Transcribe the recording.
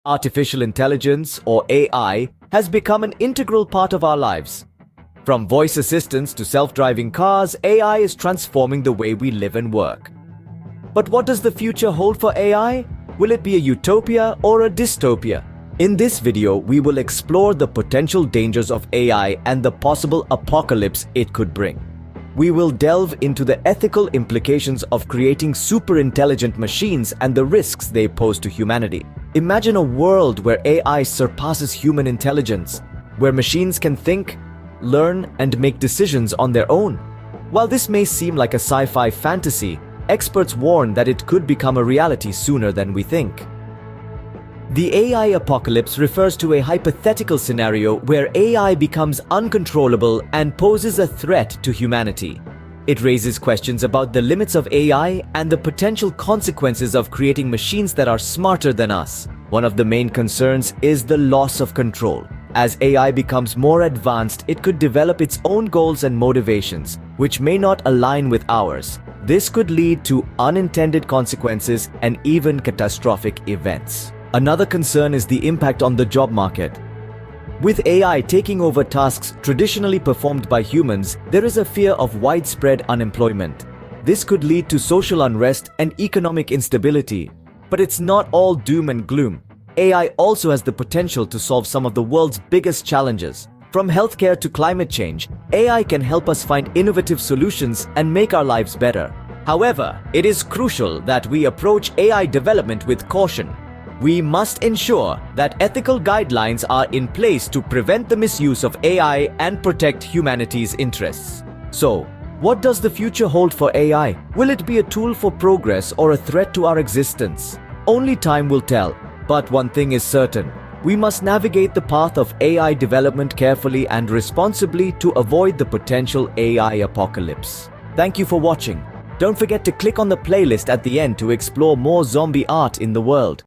Artificial intelligence, or AI, has become an integral part of our lives. From voice assistants to self-driving cars, AI is transforming the way we live and work. But what does the future hold for AI? Will it be a utopia or a dystopia? In this video, we will explore the potential dangers of AI and the possible apocalypse it could bring. We will delve into the ethical implications of creating super-intelligent machines and the risks they pose to humanity. Imagine a world where AI surpasses human intelligence, where machines can think, learn, and make decisions on their own. While this may seem like a sci-fi fantasy, experts warn that it could become a reality sooner than we think. The AI apocalypse refers to a hypothetical scenario where AI becomes uncontrollable and poses a threat to humanity. It raises questions about the limits of AI and the potential consequences of creating machines that are smarter than us. One of the main concerns is the loss of control. As AI becomes more advanced, it could develop its own goals and motivations, which may not align with ours. This could lead to unintended consequences and even catastrophic events. Another concern is the impact on the job market. With AI taking over tasks traditionally performed by humans, there is a fear of widespread unemployment. This could lead to social unrest and economic instability. But it's not all doom and gloom. AI also has the potential to solve some of the world's biggest challenges. From healthcare to climate change, AI can help us find innovative solutions and make our lives better. However, it is crucial that we approach AI development with caution. We must ensure that ethical guidelines are in place to prevent the misuse of AI and protect humanity's interests. So, what does the future hold for AI? Will it be a tool for progress or a threat to our existence? Only time will tell. But one thing is certain. We must navigate the path of AI development carefully and responsibly to avoid the potential AI apocalypse. Thank you for watching. Don't forget to click on the playlist at the end to explore more zombie art in the world.